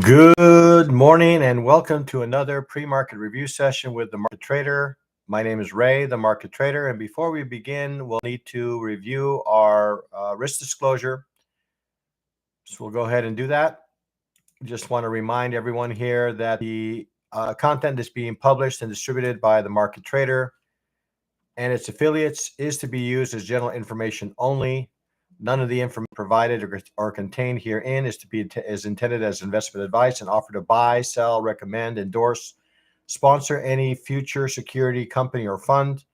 Good morning and welcome to another pre-market review session with the Market Trader. My name is Ray, the Market Trader, and before we begin, we'll need to review our risk disclosure. So we'll go ahead and do that. Just want to remind everyone here that the content is being published and distributed by the Market Trader and its affiliates is to be used as general information only. None of the information provided or contained herein is intended as investment advice and offer to buy, sell, recommend, endorse, sponsor any future security, company, or fund.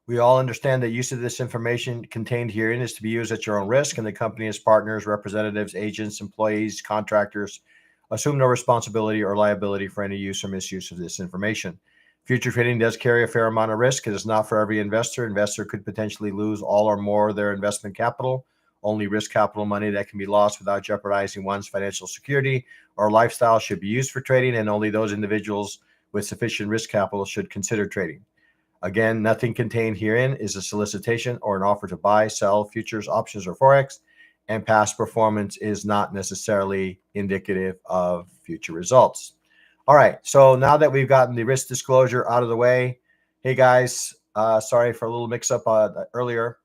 We all understand that use of this information contained herein is to be used at your own risk, and the company, its partners, representatives, agents, employees, contractors assume no responsibility or liability for any use or misuse of this information. Future trading does carry a fair amount of risk. It is not for every investor. Investor could potentially lose all or more of their investment capital. Only risk capital money that can be lost without jeopardizing one's financial security or lifestyle should be used for trading, and only those individuals with sufficient risk capital should consider trading. Again, nothing contained herein is a solicitation or an offer to buy, sell futures, options, or Forex, and past performance is not necessarily indicative of future results. All right, so now that we've gotten the risk disclosure out of the way, hey guys, sorry for a little mix-up earlier.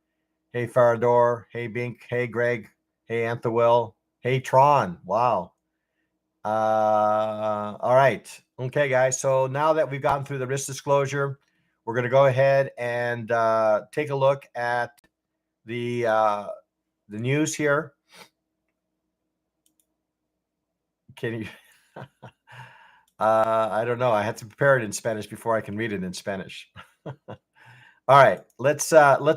Hey Farador, hey Bink, hey Greg, hey Anthawell, hey Tron, wow. All right, okay guys, so now that we've gotten through the risk disclosure, we're going to go ahead and take a look at the news here. Can you... I don't know. I had to prepare it in Spanish before I can read it in Spanish. All right, let's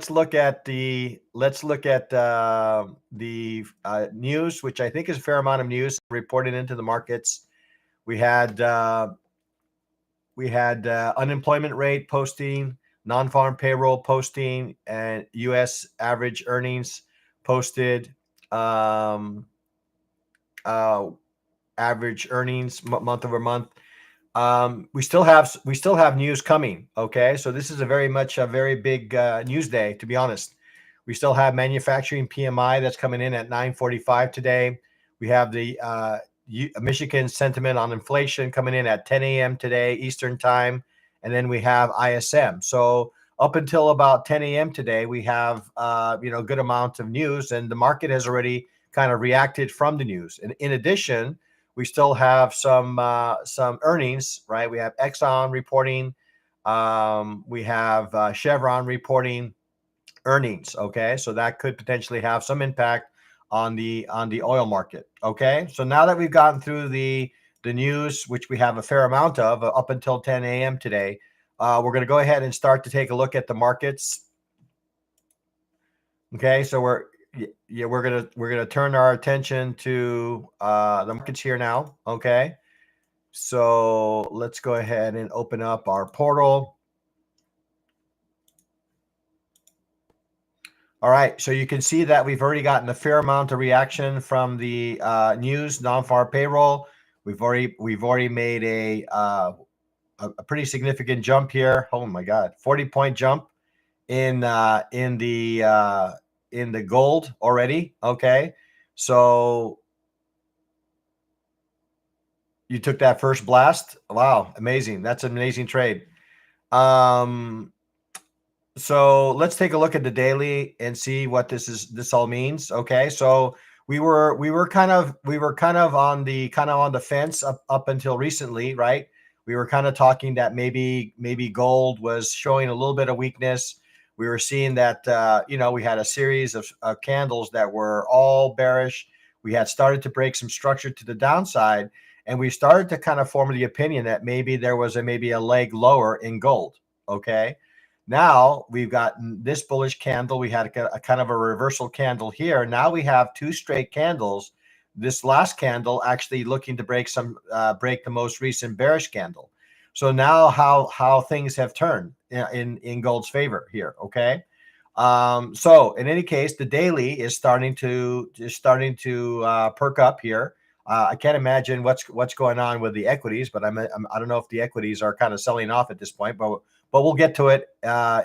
look at the news, which I think is a fair amount of news reported into the markets. We had unemployment rate posting, non-farm payroll posting, and U.S. average earnings posted. Average earnings month over month. We still have news coming. Okay, so this is a very big news day, to be honest. We still have manufacturing PMI that's coming in at 945 today. We have the Michigan sentiment on inflation coming in at 10 a.m. today Eastern time, and then we have ISM. So up until about 10 a.m. today, we have good amount of news, and the market has already kind of reacted from the news. And in addition, we still have some earnings, right? We have Exxon reporting, we have Chevron reporting earnings. Okay, so that could potentially have some impact on the oil market. Okay, so now that we've gotten through the news, which we have a fair amount of up until 10 a.m. today, we're going to go ahead and start to take a look at the markets. Okay, so we're gonna turn our attention to the markets here now. Okay, so let's go ahead and open up our portal. All right, so you can see that we've already gotten a fair amount of reaction from the news, non-farm payroll. We've already made a pretty significant jump here. Oh my God, 40-point jump in the gold already. Okay, so you took that first blast. Wow, amazing. That's an amazing trade. So let's take a look at the daily and see what this all means. Okay, so we were kind of on the fence up until recently, right? We were kind of talking that maybe gold was showing a little bit of weakness. We were seeing that we had a series of candles that were all bearish. We had started to break some structure to the downside, and we started to kind of form the opinion that maybe there was a leg lower in gold. Okay. Now we've got this bullish candle. We had a kind of a reversal candle here. Now we have two straight candles. This last candle actually looking to break the most recent bearish candle. So now how things have turned in gold's favor here. Okay. So in any case, the daily is starting to perk up here. I can't imagine what's going on with the equities, but I don't know if the equities are kind of selling off at this point, but we'll get to it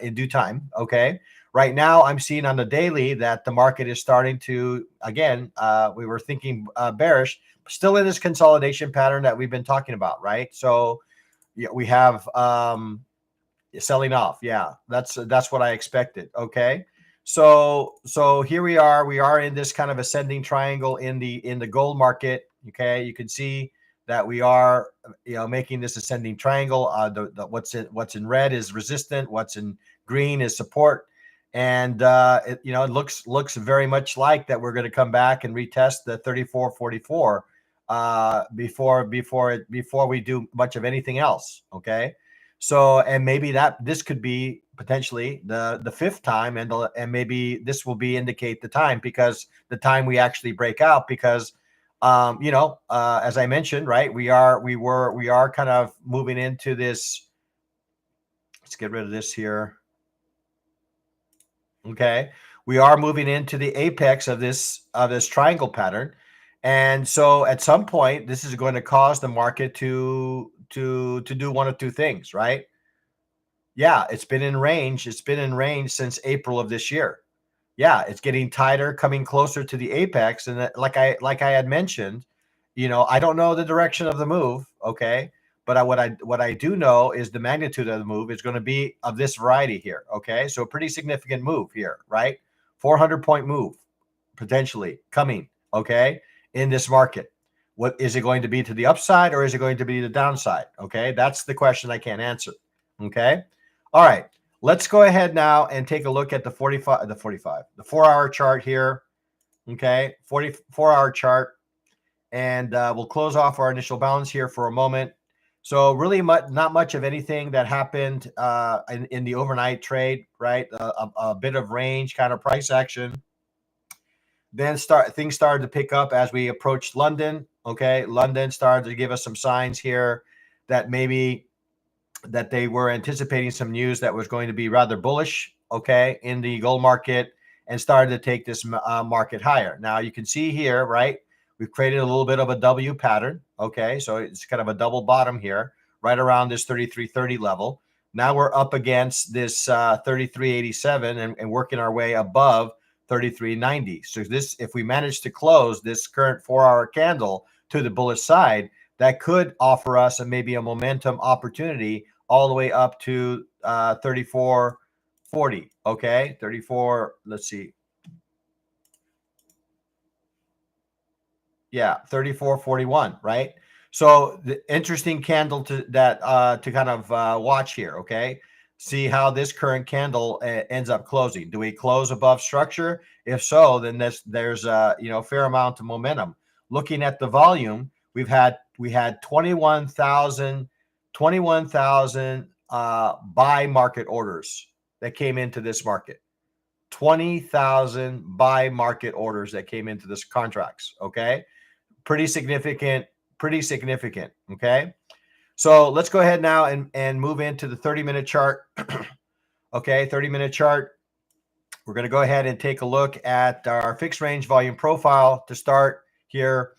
in due time. Okay, Right now, I'm seeing on the daily that the market is starting to, again, we were thinking bearish, still in this consolidation pattern that we've been talking about, right? So yeah, we have selling off. Yeah, that's what I expected. Okay. So here we are in this kind of ascending triangle in the gold market. Okay, you can see that we are making this ascending triangle. What's in red is resistant, what's in green is support, and it looks very much like that we're going to come back and retest the 34.44 before we do much of anything else. Okay. So, and maybe that this could be potentially the fifth time, and maybe this will be indicate the time, because the time we actually break out, because as I mentioned, right, we are kind of moving into this. Let's get rid of this here. Okay, we are moving into the apex of this triangle pattern, and so at some point, this is going to cause the market to do one of two things, right? Yeah, it's been in range. It's been in range since April of this year. Yeah, it's getting tighter, coming closer to the apex. And like I had mentioned, I don't know the direction of the move. Okay, but what I do know is the magnitude of the move is going to be of this variety here. Okay, so a pretty significant move here, right? 400-point move potentially coming. Okay, in this market. What is it going to be, to the upside, or is it going to be the downside? Okay, that's the question I can't answer. Okay. All right. Let's go ahead now and take a look at the 4-hour chart here. Okay. 44-hour chart. And we'll close off our initial balance here for a moment. So really not much of anything that happened in the overnight trade, right? A bit of range kind of price action. Then things started to pick up as we approached London. Okay. London started to give us some signs here that maybe that they were anticipating some news that was going to be rather bullish, okay, in the gold market, and started to take this market higher. Now you can see here, right, we've created a little bit of a W pattern, okay, so it's kind of a double bottom here, right around this 33.30 level. Now we're up against this 33.87 and working our way above 33.90. So this, if we manage to close this current 4-hour candle to the bullish side, that could offer us maybe a momentum opportunity all the way up to 34.40. Okay, 34. Let's see. Yeah, 34.41. Right. So the interesting candle to kind of watch here. Okay, see how this current candle ends up closing. Do we close above structure? If so, then there's a fair amount of momentum. Looking at the volume, we had 21,000 buy market orders that came into this market. 20,000 buy market orders that came into this contracts. Okay, pretty significant. Okay, so let's go ahead now and move into the 30-minute chart. Okay, 30-minute chart. We're going to go ahead and take a look at our fixed range volume profile to start here.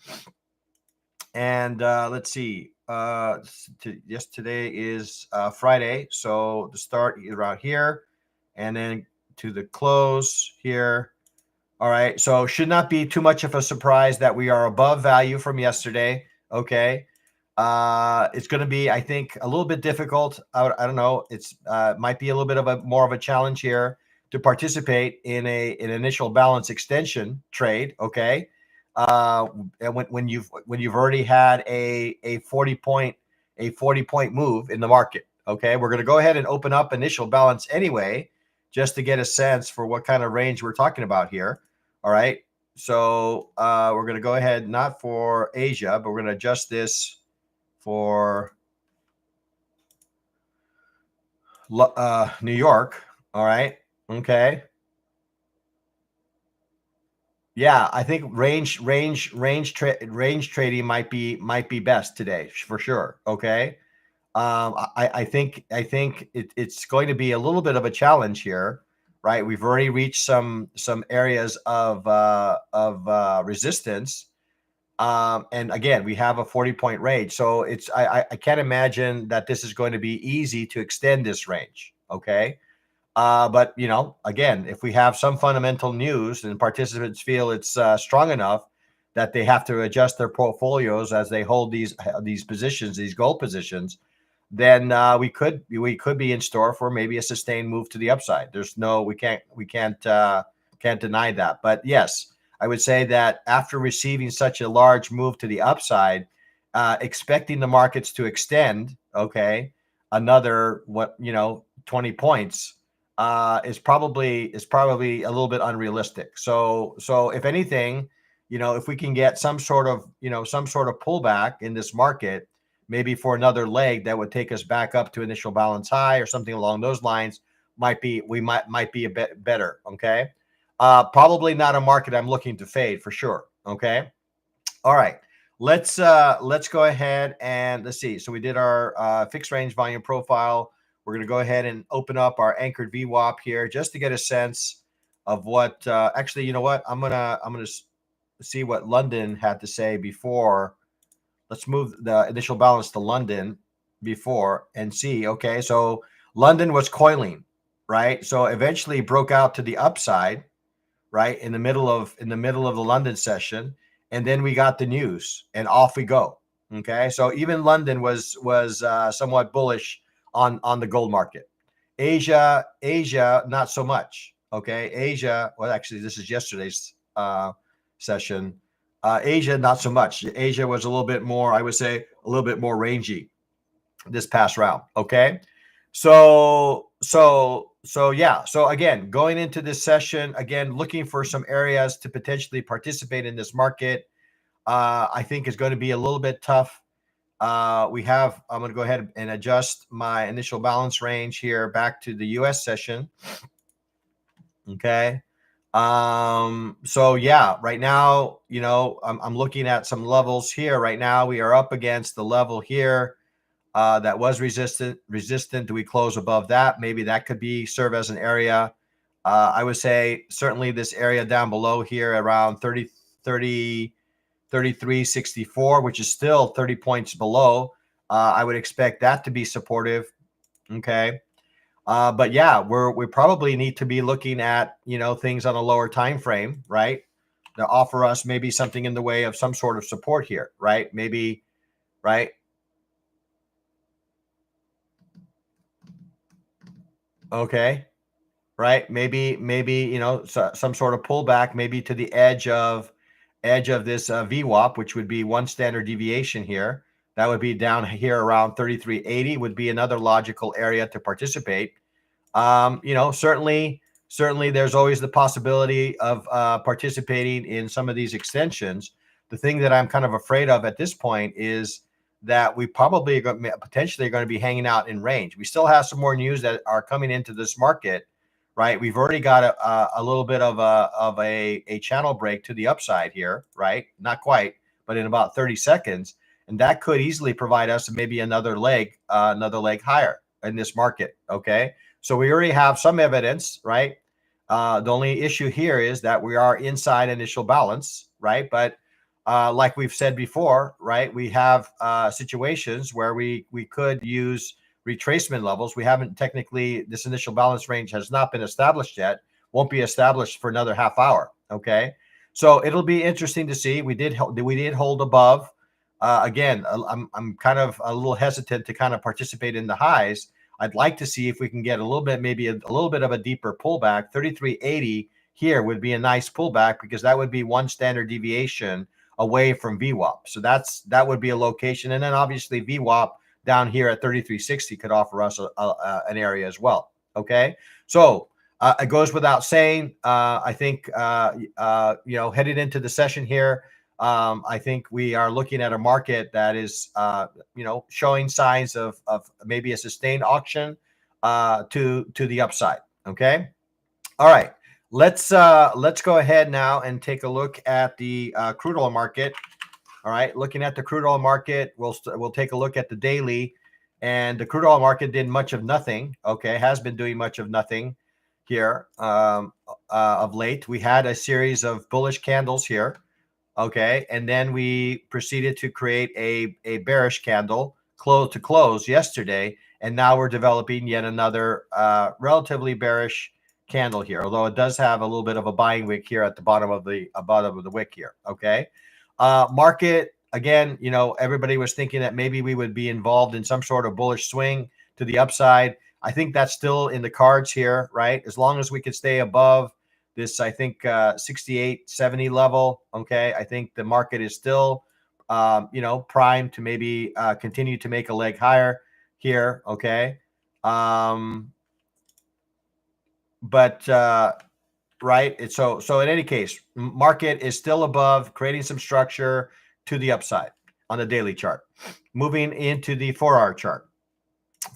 And let's see. Yes, today is Friday. So to start around here and then to the close here. All right. So should not be too much of a surprise that we are above value from yesterday. Okay. It's going to be, I think, a little bit difficult. I don't know. It's might be a little bit of more of a challenge here to participate in an initial balance extension trade. Okay. When you've already had a 40 point move in the market. Okay, we're going to go ahead and open up initial balance anyway, just to get a sense for what kind of range we're talking about here. All right, so we're going to go ahead, not for Asia, but we're going to adjust this for New York. All right, okay. Yeah, I think range trading might be best today for sure. Okay. I think it's going to be a little bit of a challenge here, right? We've already reached some areas of resistance. And again, we have a 40-point range. So I can't imagine that this is going to be easy to extend this range. Okay. But again, if we have some fundamental news and participants feel it's strong enough that they have to adjust their portfolios as they hold these positions, these gold positions, then we could be in store for maybe a sustained move to the upside. We can't deny that. But yes, I would say that after receiving such a large move to the upside, expecting the markets to extend, okay, another 20 points is probably a little bit unrealistic. So if anything, if we can get some sort of pullback in this market, maybe for another leg that would take us back up to initial balance high or something along those lines, might be a bit better. Okay. Probably not a market I'm looking to fade for sure. Okay. All right. Let's go ahead and let's see. So we did our fixed range volume profile. We're going to go ahead and open up our anchored VWAP here just to get a sense of what actually, you know what? I'm gonna see what London had to say before. Let's move the initial balance to London before and see. Okay, so London was coiling, right? So eventually broke out to the upside, right, in the middle of the London session, and then we got the news, and off we go. Okay, so even London was somewhat bullish on the gold market. Asia, not so much. Okay, Asia. Well, actually, this is yesterday's session. Asia, not so much. Asia was a little bit more, I would say, a little bit more rangy this past round. Okay. So yeah. So again, going into this session, again, looking for some areas to potentially participate in this market, I think is going to be a little bit tough. I'm going to go ahead and adjust my initial balance range here back to the US session. Okay. So yeah, right now, I'm looking at some levels here. Right now, we are up against the level here that was resistant. Do we close above that? Maybe that could serve as an area. I would say certainly this area down below here around 33.64, which is still 30 points below. I would expect that to be supportive. Okay. But yeah, we probably need to be looking at things on a lower time frame, right? To offer us maybe something in the way of some sort of support here, right? Maybe, right? Okay, right? Maybe some sort of pullback, maybe to the edge of this VWAP, which would be one standard deviation here. That would be down here around 33.80 would be another logical area to participate. Certainly there's always the possibility of participating in some of these extensions. The thing that I'm kind of afraid of at this point is that we probably potentially are going to be hanging out in range. We still have some more news that are coming into this market, right? We've already got a little bit of a channel break to the upside here, right? Not quite, but in about 30 seconds. And that could easily provide us maybe another leg higher in this market. Okay. So we already have some evidence, right? The only issue here is that we are inside initial balance, right? But like we've said before, right, we have situations where we could use retracement levels. We haven't technically, this initial balance range has not been established yet, won't be established for another half hour. Okay. So it'll be interesting to see. We did hold above. Again, I'm kind of a little hesitant to kind of participate in the highs. I'd like to see if we can get a little bit, maybe a little bit of a deeper pullback. 33.80 here would be a nice pullback because that would be one standard deviation away from VWAP. So that would be a location. And then obviously VWAP down here at 33.60 could offer us an area as well. Okay. So it goes without saying, I think, headed into the session here, I think we are looking at a market that is, showing signs of maybe a sustained auction to the upside. Okay. All right. Let's go ahead now and take a look at the crude oil market. All right. Looking at the crude oil market, we'll take a look at the daily, and the crude oil market did much of nothing. Okay. Has been doing much of nothing here of late. We had a series of bullish candles here. Okay, and then we proceeded to create a bearish candle close yesterday, And now we're developing yet another relatively bearish candle here, although it does have a little bit of a buying wick here at the bottom of the wick here. Okay. Market, again, you know, everybody was thinking that maybe we would be involved in some sort of bullish swing to the upside. I think that's still in the cards here, right? As long as we can stay above this, I think 68.70 level. Okay. I think the market is still, you know, primed to maybe continue to make a leg higher here. Okay. But right. It's so in any case, market is still above, creating some structure to the upside on the daily chart. Moving into the 4-hour chart.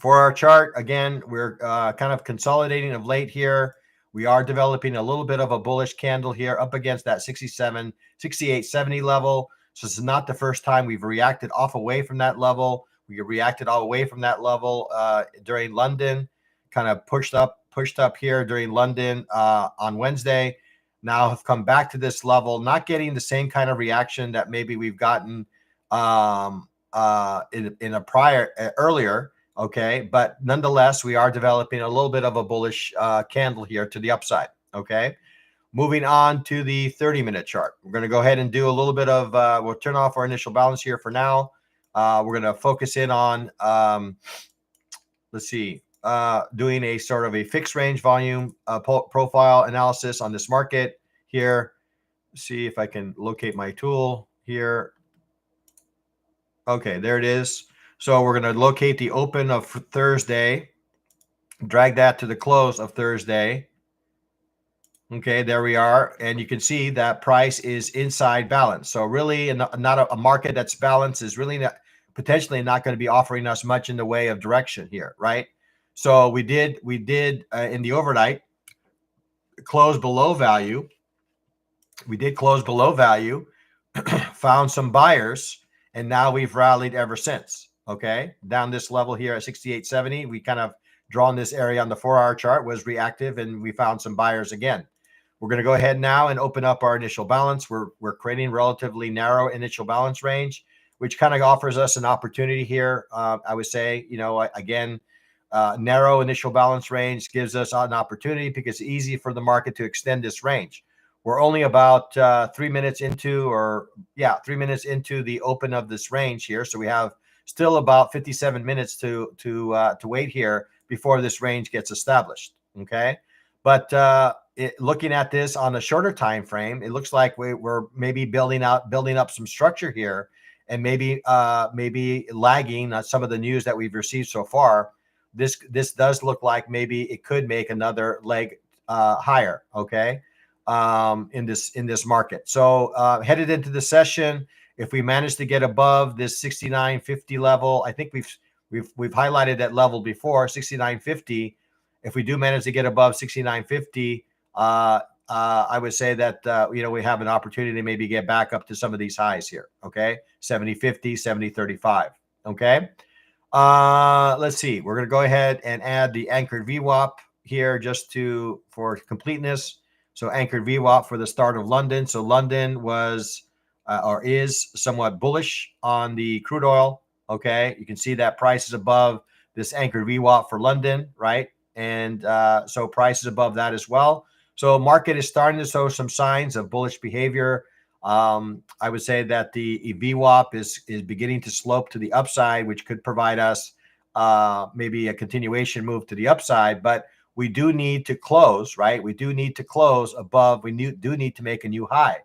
4-hour chart, again, we're kind of consolidating of late here. We are developing a little bit of a bullish candle here up against that 68.70 level. So this is not the first time we've reacted off away from that level. We reacted all away from that level during London, kind of pushed up here during London on Wednesday. Now have come back to this level, not getting the same kind of reaction that maybe we've gotten in a prior earlier. Okay, but nonetheless, we are developing a little bit of a bullish candle here to the upside. Okay, moving on to the 30-minute chart. We're going to go ahead and do a little bit of, we'll turn off our initial balance here for now. We're going to focus in on, let's see, doing a sort of a fixed range volume profile analysis on this market here. See if I can locate my tool here. Okay, there it is. So we're going to locate the open of Thursday, drag that to the close of Thursday. Okay, there we are. And you can see that price is inside balance. So really not a market that's balanced is really potentially not going to be offering us much in the way of direction here, right? So we did in the overnight close below value. We did close below value, found some buyers, and now we've rallied ever since. Okay, down this level here at 68.70, we kind of drawn this area on the 4-hour chart, was reactive, and we found some buyers again. We're going to go ahead now and open up our initial balance. We're creating relatively narrow initial balance range, which kind of offers us an opportunity here. I would say, you know, again, narrow initial balance range gives us an opportunity because it's easy for the market to extend this range. We're only about 3 minutes into, 3 minutes into the open of this range here. So we have still about 57 minutes to wait here before this range gets established. Okay, but looking at this on a shorter time frame, it looks like we're maybe building up some structure here, and maybe lagging some of the news that we've received so far. This does look like maybe it could make another leg higher. Okay. In this market. So headed into the session, if we manage to get above this 69.50 level, I think we've highlighted that level before, 69.50. If we do manage to get above 69.50, I would say that you know, we have an opportunity to maybe get back up to some of these highs here. Okay, 70.50, 70.35. Okay. Let's see. We're going to go ahead and add the anchored VWAP here just for completeness. So anchored VWAP for the start of London. So London was or is somewhat bullish on the crude oil. Okay, you can see that price is above this anchored VWAP for London, right? And so price is above that as well. So market is starting to show some signs of bullish behavior. I would say that the VWAP is beginning to slope to the upside, which could provide us maybe a continuation move to the upside, but we do need to close, right? We do need to close above. We do need to make a new high.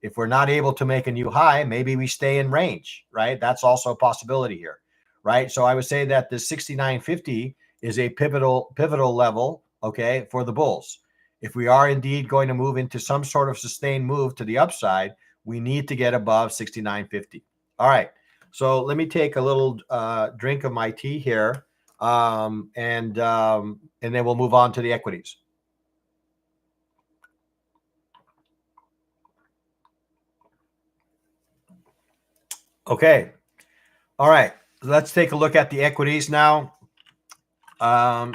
If we're not able to make a new high, maybe we stay in range, right? That's also a possibility here, right? So I would say that the 69.50 is a pivotal level, okay, for the bulls. If we are indeed going to move into some sort of sustained move to the upside, we need to get above 69.50. All right. So let me take a little drink of my tea here. And then we'll move on to the equities. Okay. All right. Let's take a look at the equities now. All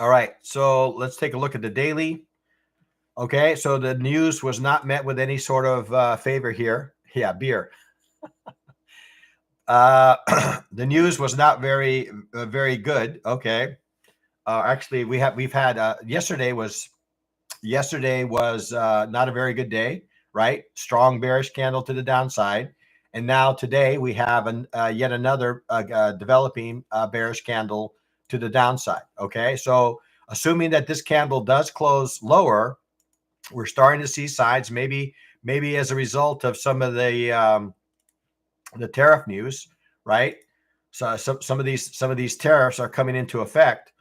right. So let's take a look at the daily. Okay. So the news was not met with any sort of favor here. Yeah, beer. The news was not very good. Okay. Actually, we've had yesterday was not a very good day, right? Strong bearish candle to the downside, and now today we have yet another developing bearish candle to the downside. Okay, so assuming that this candle does close lower, we're starting to see signs, maybe as a result of some of the tariff news, right? So some of these tariffs are coming into effect,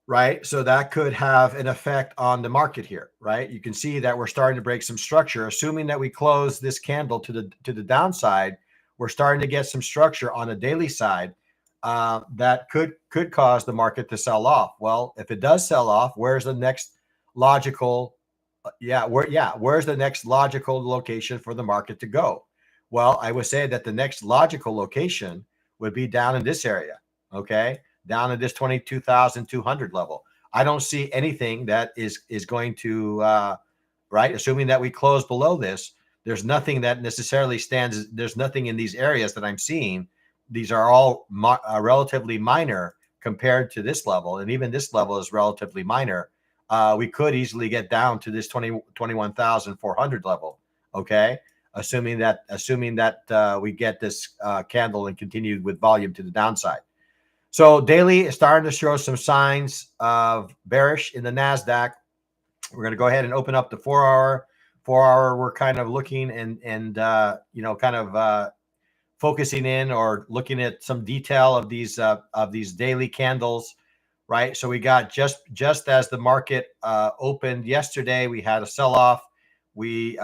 right? So that could have an effect on the market here, right? You can see that we're starting to break some structure. Assuming that we close this candle to the downside, we're starting to get some structure on a daily side that could cause the market to sell off. Well, if it does sell off, where's the next logical? Where's the next logical location for the market to go? Well, I would say that the next logical location would be down in this area. Okay, down at this 22,200 level. I don't see anything that is going to right. Assuming that we close below this, there's nothing that necessarily stands. There's nothing in these areas that I'm seeing. These are all relatively minor compared to this level, and even this level is relatively minor. We could easily get down to this 21,400 level. Okay, assuming that we get this candle and continue with volume to the downside. So daily is starting to show some signs of bearish in the NASDAQ. We're going to go ahead and open up the 4-hour. 4-hour, we're kind of looking and kind of focusing in or looking at some detail of these daily candles, right? So we got just as the market opened yesterday, we had a sell-off. We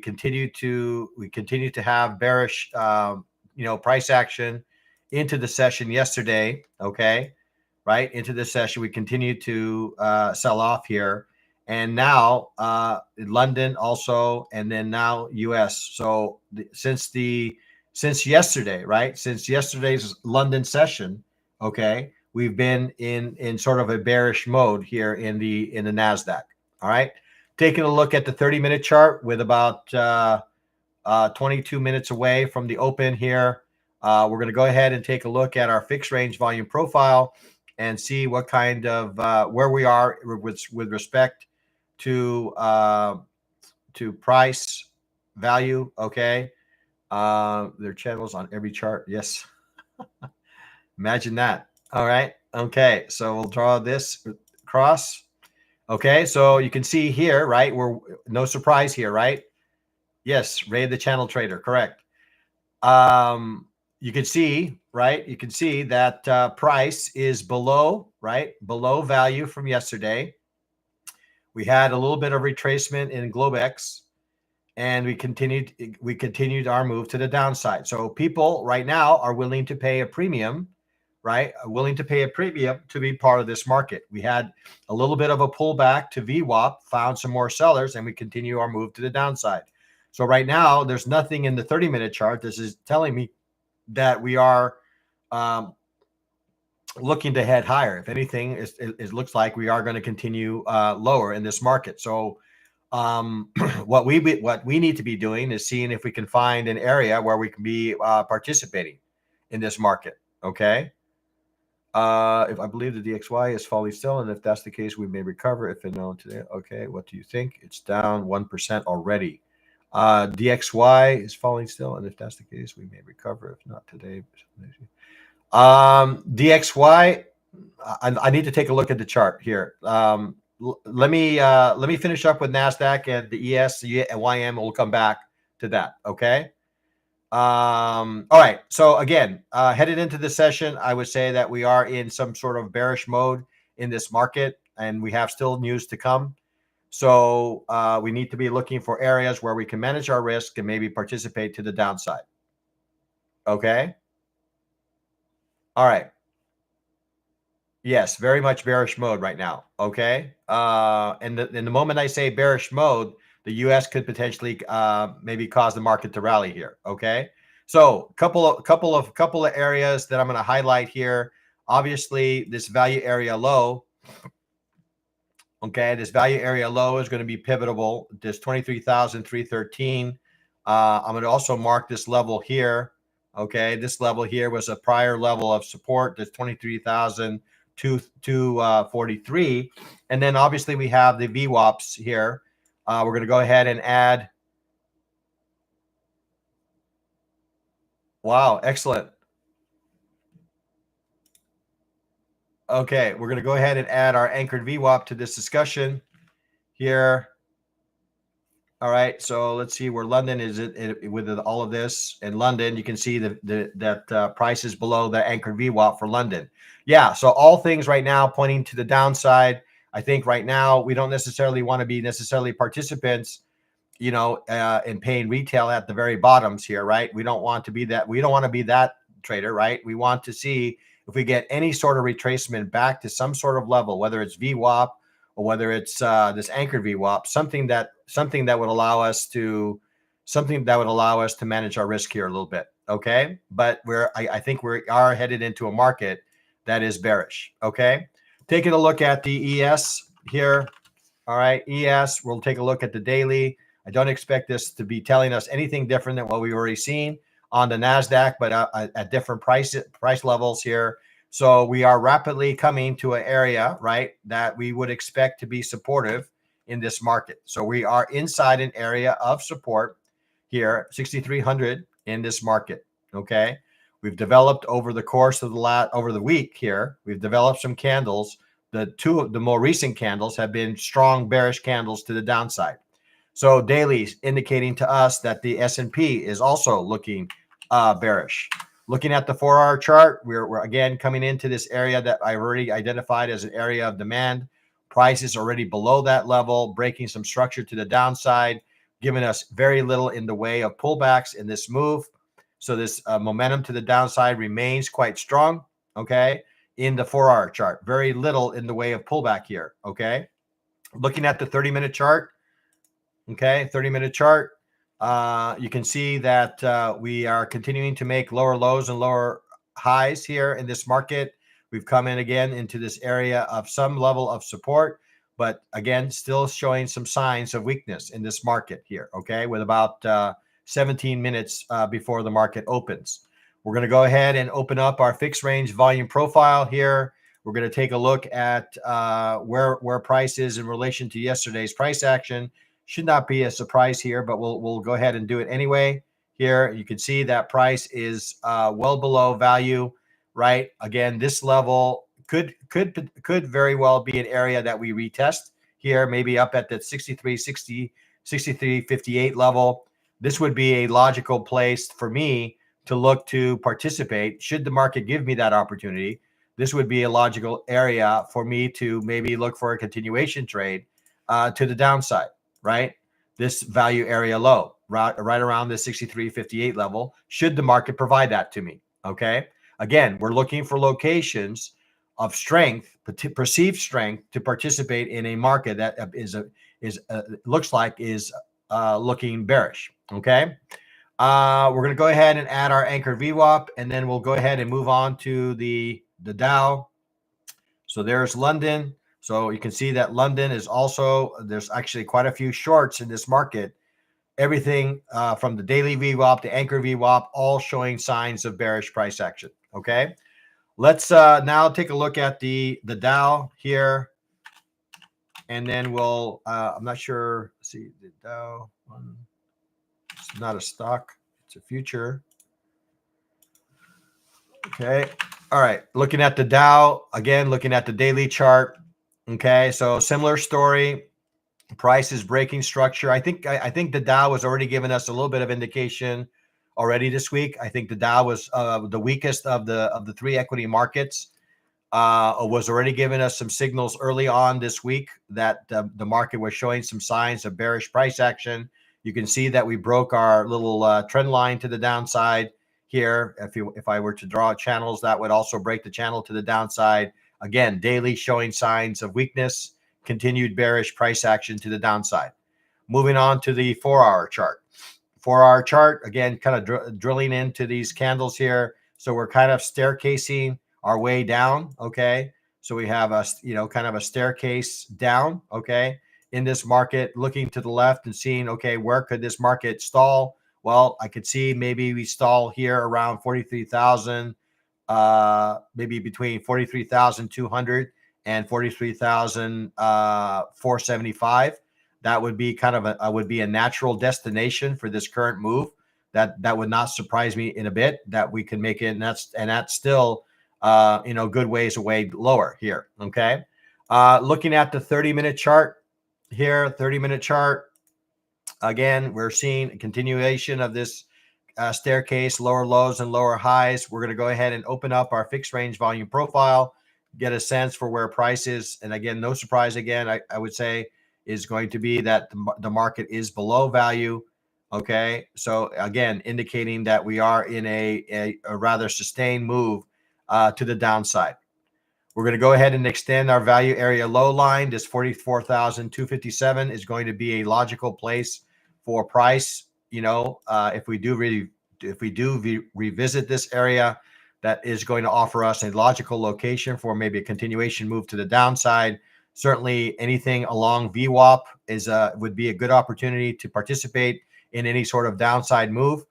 continue to have bearish price action into the session yesterday. Okay, right into the session, we continue to sell off here, and now London also, and then now US. So since yesterday, right? Since yesterday's London session, okay, we've been in sort of a bearish mode here in the NASDAQ. All right, taking a look at the 30-minute chart with about 22 minutes away from the open here. We're going to go ahead and take a look at our fixed range volume profile and see what kind of where we are with respect to price value. Okay, there are channels on every chart. Yes, imagine that. All right. Okay, so we'll draw this across. Okay, so you can see here, right? We're no surprise here, right? Yes, Ray the channel trader, correct. You can see, right? You can see that price is below, right? Below value from yesterday. We had a little bit of retracement in Globex, and we continued our move to the downside. So people right now are willing to pay a premium, right? Willing to pay a premium to be part of this market. We had a little bit of a pullback to VWAP, found some more sellers, and we continue our move to the downside. So right now, there's nothing in the 30-minute chart. This is telling me that we are looking to head higher. If anything, it looks like we are going to continue lower in this market. So what we need to be doing is seeing if we can find an area where we can be participating in this market. Okay. If I believe the DXY is falling still, and if that's the case, we may recover if known today. Okay. What do you think? It's down 1% already. DXY is falling still, and if that's the case, we may recover. If not today, DXY. I need to take a look at the chart here. Let me finish up with NASDAQ and the ES, the YM. We'll come back to that. Okay. All right. So again, headed into the session, I would say that we are in some sort of bearish mode in this market, and we have still news to come. So we need to be looking for areas where we can manage our risk and maybe participate to the downside. Okay. All right. Yes, very much bearish mode right now. Okay. And the moment I say bearish mode, the US could potentially maybe cause the market to rally here. Okay. So couple of areas that I'm going to highlight here. Obviously, this value area low. Okay, this value area low is going to be pivotal. This 23,313. I'm going to also mark this level here. Okay, this level here was a prior level of support. That's 23,243. And then obviously we have the VWAPs here. We're going to go ahead and add. Wow, excellent. Okay, we're going to go ahead and add our anchored VWAP to this discussion here. All right, so let's see where London is with all of this. In London, you can see that price is below the anchored VWAP for London. Yeah, so all things right now pointing to the downside. I think right now we don't necessarily want to be necessarily participants, in paying retail at the very bottoms here, right? We don't want to be that. We don't want to be that trader, right? We want to see if we get any sort of retracement back to some sort of level, whether it's VWAP or whether it's this anchored VWAP, something that would allow us to manage our risk here a little bit. Okay, but I think we are headed into a market that is bearish. Okay, taking a look at the ES here. All right, ES. We'll take a look at the daily. I don't expect this to be telling us anything different than what we've already seen on the NASDAQ, but at different price levels here. So we are rapidly coming to an area, right, that we would expect to be supportive in this market. So we are inside an area of support here, 6,300 in this market. Okay, we've developed over the course of the week here. We've developed some candles. The two of the more recent candles have been strong bearish candles to the downside. So dailies indicating to us that the S&P is also looking bearish. Looking at the 4-hour chart, we're again coming into this area that I've already identified as an area of demand. Price is already below that level, breaking some structure to the downside, giving us very little in the way of pullbacks in this move. So this momentum to the downside remains quite strong, okay, in the 4-hour chart. Very little in the way of pullback here, okay? Looking at the 30-minute chart, okay, 30-minute chart, you can see that we are continuing to make lower lows and lower highs here in this market. We've come in again into this area of some level of support, but again, still showing some signs of weakness in this market here, okay, with about 17 minutes before the market opens. We're going to go ahead and open up our fixed range volume profile here. We're going to take a look at where price is in relation to yesterday's price action. Should not be a surprise here, but we'll go ahead and do it anyway. Here you can see that price is well below value, right? Again, this level could very well be an area that we retest here, maybe up at that 63.60, 63.58 level. This would be a logical place for me to look to participate. Should the market give me that opportunity, this would be a logical area for me to maybe look for a continuation trade to the downside. Right? This value area low, right around the 63.58 level, should the market provide that to me. Okay. Again, we're looking for locations of strength, perceived strength, to participate in a market that looks like is looking bearish. Okay. We're going to go ahead and add our anchor VWAP, and then we'll go ahead and move on to the Dow. So there's London. So you can see that London is also, there's actually quite a few shorts in this market. Everything from the daily VWAP to anchor VWAP, all showing signs of bearish price action. Okay. Let's now take a look at the Dow here. And then we'll, I'm not sure, let's see, the Dow, it's not a stock, it's a future. Okay. All right. Looking at the Dow, again, looking at the daily chart. Okay, so similar story. Price is breaking structure. I think the Dow was already giving us a little bit of indication already this week. I think the Dow was the weakest of the three equity markets. Was already giving us some signals early on this week that the market was showing some signs of bearish price action. You can see that we broke our little trend line to the downside here. If I were to draw channels, that would also break the channel to the downside. Again, daily showing signs of weakness, continued bearish price action to the downside. Moving on to the 4-hour chart. 4-hour chart, again, kind of drilling into these candles here. So we're kind of staircasing our way down, okay? So we have a, kind of a staircase down, okay, in this market, looking to the left and seeing, okay, where could this market stall? Well, I could see maybe we stall here around 43,000, maybe between 43,200 and 43,475. That would be kind of would be a natural destination for this current move. That would not surprise me in a bit that we can make it, and that's still good ways away lower here. Okay, looking at the 30-minute chart here, 30-minute chart. Again, we're seeing a continuation of this staircase, lower lows and lower highs. We're going to go ahead and open up our fixed range volume profile, get a sense for where price is. And again, no surprise again, I would say is going to be that the market is below value. Okay. So again, indicating that we are in a rather sustained move to the downside. We're going to go ahead and extend our value area low line. This 44,257 is going to be a logical place for price. If we do revisit this area, that is going to offer us a logical location for maybe a continuation move to the downside. Certainly, anything along VWAP would be a good opportunity to participate in any sort of downside move.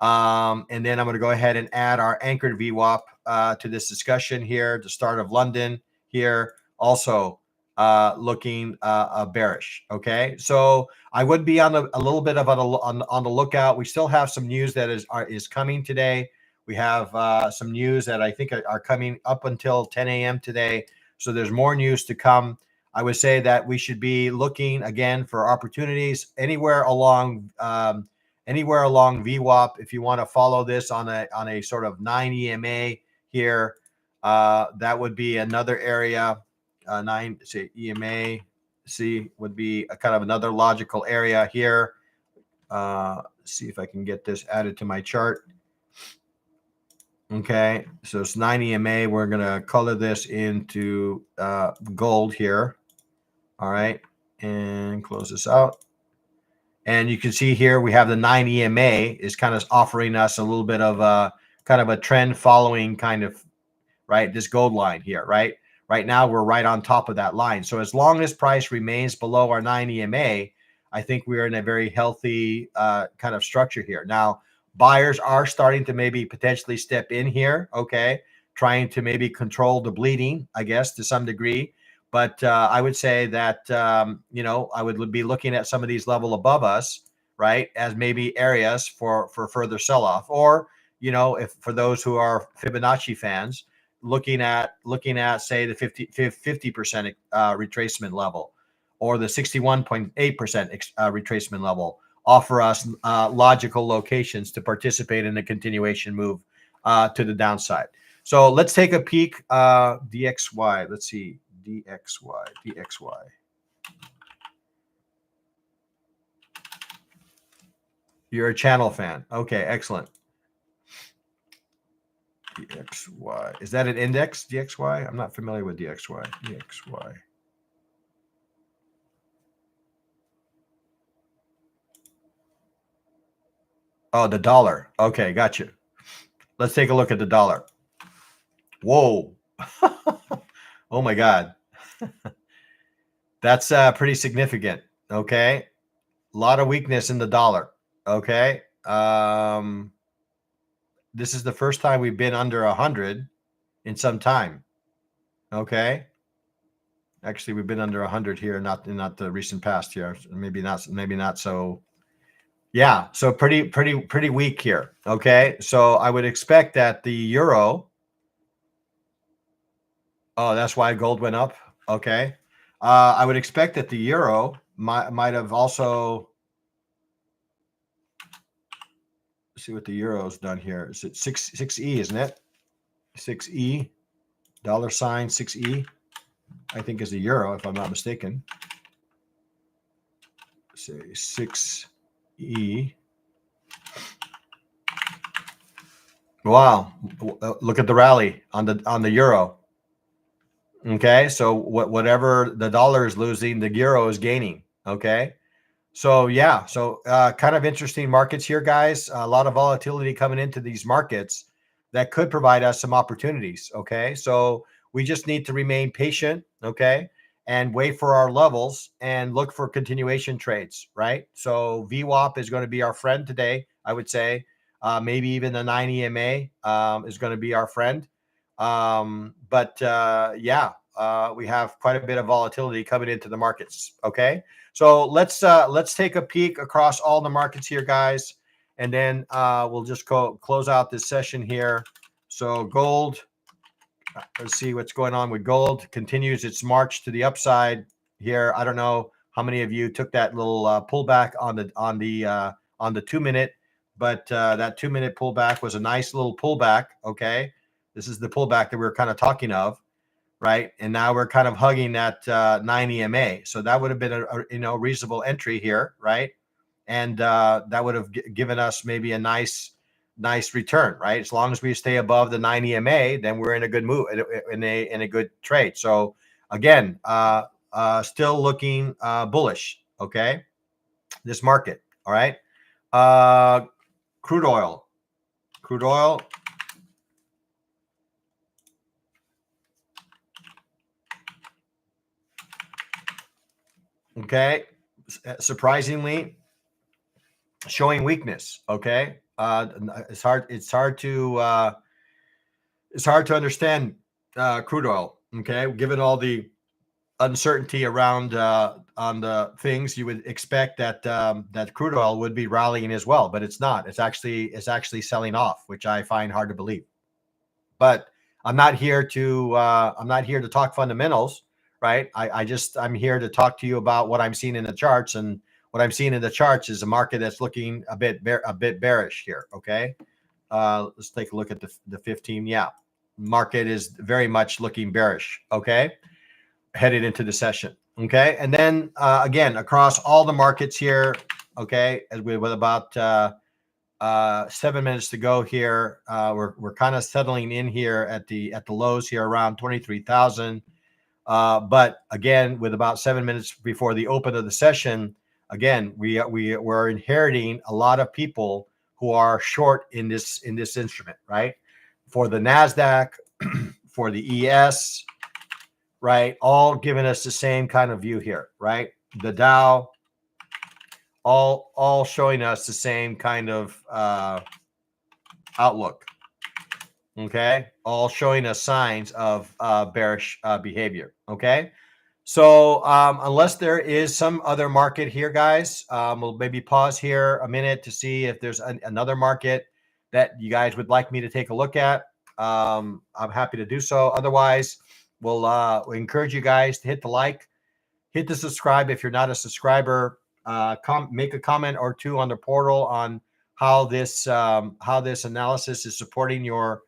And then I'm going to go ahead and add our anchored VWAP to this discussion here. The start of London here also looking bearish. Okay, so I would be on a little bit of on the lookout. We still have some news that is coming today. We have some news that I think are coming up until 10 a.m. today. So there's more news to come. I would say that we should be looking again for opportunities anywhere along VWAP. If you want to follow this on a sort of 9 EMA here, that would be another area. 9 say EMA C would be a kind of another logical area here. See if I can get this added to my chart. Okay, so it's 9 EMA. We're going to color this into gold here. All right, and close this out. And you can see here we have the 9 EMA is kind of offering us a little bit of a kind of a trend following kind of, right, this gold line here, right? Right now we're right on top of that line. So as long as price remains below our 9 EMA, I think we're in a very healthy kind of structure here. Now, buyers are starting to maybe potentially step in here, okay, trying to maybe control the bleeding, I guess, to some degree. But I would say that, I would be looking at some of these level above us, right, as maybe areas for further sell-off. Or, if for those who are Fibonacci fans, looking at say the 50% retracement level or the 61.8% retracement level offer us logical locations to participate in a continuation move to the downside. So let's take a peek. DXY. Let's see. DXY. You're a channel fan. Okay, excellent. DXY. Is that an index, DXY? I'm not familiar with DXY. DXY. Oh, the dollar. Okay, got you. Let's take a look at the dollar. Whoa. Oh, my God. That's pretty significant. Okay. A lot of weakness in the dollar. Okay. This is the first time we've been under 100 in some time. Okay. Actually, we've been under 100 here, not the recent past here. Maybe not so. Yeah. So pretty weak here. Okay. So I would expect that the euro. Oh, that's why gold went up. Okay. I would expect that the euro might have also. Let's see what the euro's done here. Is it 6E, isn't it? 6E, $ 6E, I think is the euro, if I'm not mistaken. Say 6E. Wow. Look at the rally on the euro. Okay, so whatever the dollar is losing, the euro is gaining. Okay, so yeah, so kind of interesting markets here, guys. A lot of volatility coming into these markets that could provide us some opportunities. Okay, so we just need to remain patient. Okay, and wait for our levels and look for continuation trades, right? So VWAP is going to be our friend today, I would say. Maybe even the 9 EMA is going to be our friend. Yeah, we have quite a bit of volatility coming into the markets. Okay, so let's take a peek across all the markets here, guys, and then we'll just close out this session here. So gold. Let's see what's going on with gold. Continues its march to the upside here. I don't know how many of you took that little pullback on the 2-minute, but that 2-minute pullback was a nice little pullback. Okay, this is the pullback that we were kind of talking of, right? And now we're kind of hugging that 9 EMA. So that would have been a reasonable entry here, right? And that would have given us maybe a nice return, right? As long as we stay above the 9 EMA, then we're in a good move, in a good trade. So again, still looking bullish. Okay, this market. All right. Crude oil. Okay, surprisingly showing weakness. Okay, it's hard to understand crude oil. Okay, given all the uncertainty around on the things, you would expect that that crude oil would be rallying as well, but it's not. It's actually selling off, which I find hard to believe. But I'm not here to talk fundamentals, right? I'm here to talk to you about what I'm seeing in the charts, and what I'm seeing in the charts is a market that's looking a bit bearish here. Okay, let's take a look at the 15. Yeah, market is very much looking bearish. Okay, headed into the session. Okay, and then again across all the markets here. Okay, as we with about 7 minutes to go here, we're kind of settling in here at the lows here around 23,000. But again, with about 7 minutes before the open of the session, again we're inheriting a lot of people who are short in this instrument, right? For the Nasdaq, for the ES, right? All giving us the same kind of view here, right? The Dow, all showing us the same kind of outlook. Okay, all showing us signs of bearish behavior. Okay, so unless there is some other market here, guys, we'll maybe pause here a minute to see if there's another market that you guys would like me to take a look at. I'm happy to do so. Otherwise, we'll encourage you guys to hit the like, hit the subscribe if you're not a subscriber. Make a comment or two on the portal on how this analysis is supporting your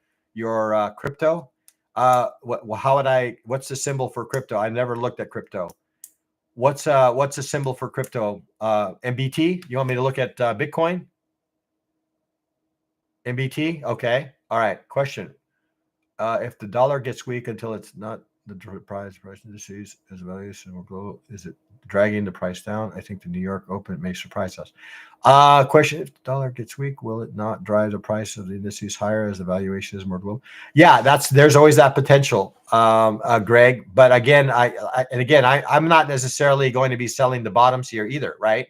crypto. What's the symbol for crypto? I never looked at crypto. What's the symbol for crypto? MBT? You want me to look at Bitcoin? MBT? Okay. All right. Question. If the dollar gets weak until it's not the price indices as valuation will grow, is it dragging the price down? I think the New York Open may surprise us. Question: if the dollar gets weak, will it not drive the price of the indices higher as the valuation is more global? Yeah, there's always that potential, Greg. But again, I'm not necessarily going to be selling the bottoms here either, right?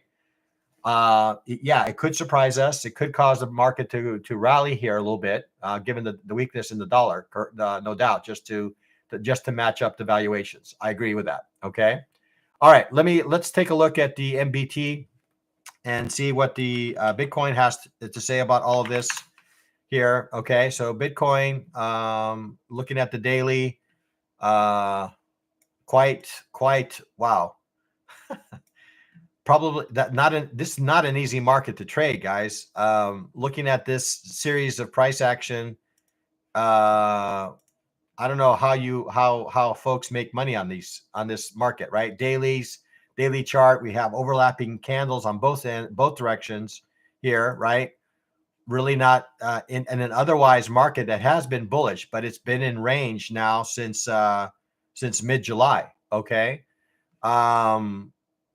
Yeah, it could surprise us. It could cause the market to rally here a little bit, given the weakness in the dollar, no doubt, just to match up the valuations. I agree with that. Okay. All right. Let's take a look at the MBT and see what the Bitcoin has to say about all of this here. Okay. So Bitcoin, looking at the daily, quite wow. Probably this is not an easy market to trade, guys. Looking at this series of price action, I don't know how folks make money on this market, right? Daily chart, we have overlapping candles on both directions here, right? Really not in an otherwise market that has been bullish, but it's been in range now since mid-July. Okay.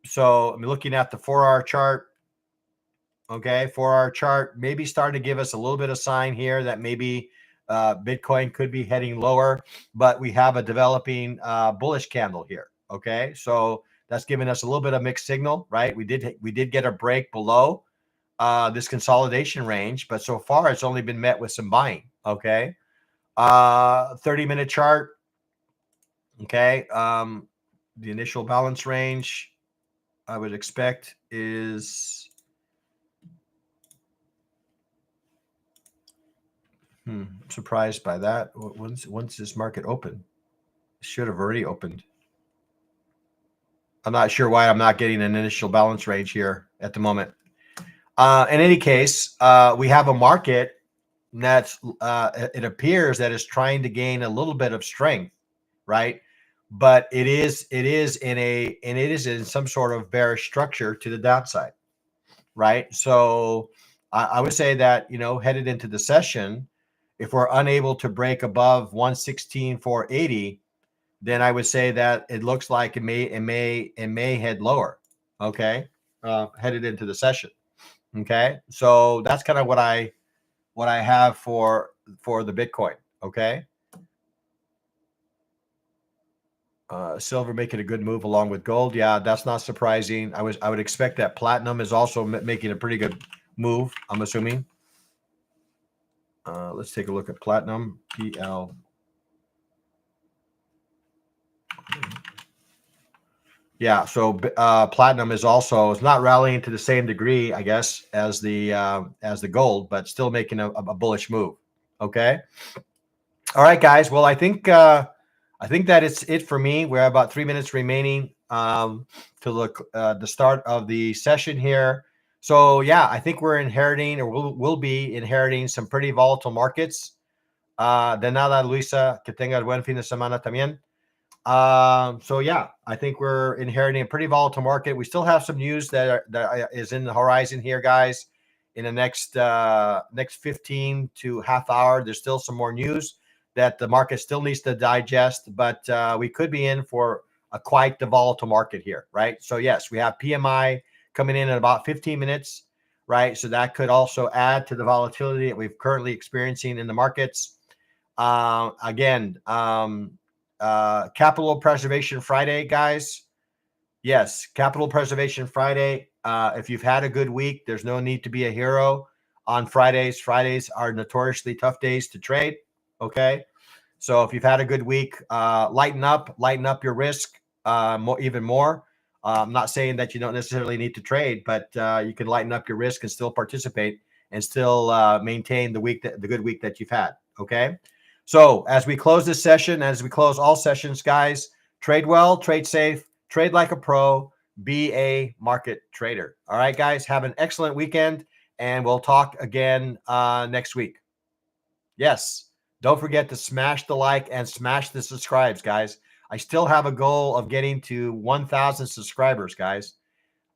So I'm looking at the 4-hour chart. Okay, 4-hour chart maybe starting to give us a little bit of sign here that maybe Bitcoin could be heading lower, but we have a developing bullish candle here. Okay, so that's giving us a little bit of mixed signal, right? We did get a break below this consolidation range, but so far it's only been met with some buying. Okay, 30-minute chart. Okay, the initial balance range I would expect is surprised by that. Once this market open, it should have already opened. I'm not sure why I'm not getting an initial balance range here at the moment. In any case, we have a market that's it appears that is trying to gain a little bit of strength, right? But it is in some sort of bearish structure to the downside, right? So I would say that, headed into the session, if we're unable to break above 116,480, then I would say that it looks like it may head lower. Okay, headed into the session. Okay, so that's kind of what I have for the Bitcoin. Okay, silver making a good move along with gold. Yeah, that's not surprising. I would expect that platinum is also making a pretty good move, I'm assuming. Let's take a look at platinum. PL. Yeah, so platinum is also, it's not rallying to the same degree, I guess, as the gold, but still making a bullish move. Okay. All right, guys. Well, I think that it's it for me. We have about 3 minutes remaining to look the start of the session here. So yeah, I think we're inheriting, or we'll be inheriting, some pretty volatile markets. De nada, Luisa. Que tengas buen fin de semana también. So yeah, I think we're inheriting a pretty volatile market. We still have some news that is in the horizon here, guys. In the next 15 to half hour, there's still some more news that the market still needs to digest, but we could be in for a quite the volatile market here, right? So yes, we have PMI coming in about 15 minutes, right? So that could also add to the volatility that we've currently experiencing in the markets. Again, Capital Preservation Friday, guys. Yes, Capital Preservation Friday. If you've had a good week, there's no need to be a hero on Fridays. Fridays are notoriously tough days to trade. Okay, so if you've had a good week, lighten up your risk even more. I'm not saying that you don't necessarily need to trade, but you can lighten up your risk and still participate and still maintain the good week that you've had. Okay. So as we close this session, as we close all sessions, guys, trade well, trade safe, trade like a pro, be a market trader. All right, guys, have an excellent weekend, and we'll talk again next week. Yes, don't forget to smash the like and smash the subscribes, guys. I still have a goal of getting to 1,000 subscribers, guys.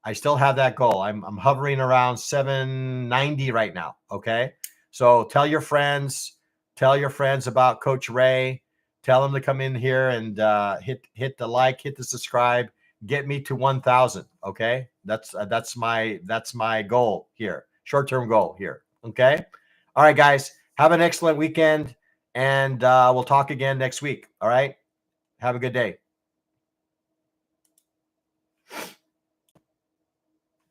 I still have that goal. I'm hovering around 790 right now. Okay, so tell your friends about Coach Ray. Tell them to come in here and hit the like, hit the subscribe, get me to 1,000. Okay, that's my goal here, short-term goal here. Okay, all right, guys, have an excellent weekend, and we'll talk again next week. All right, have a good day.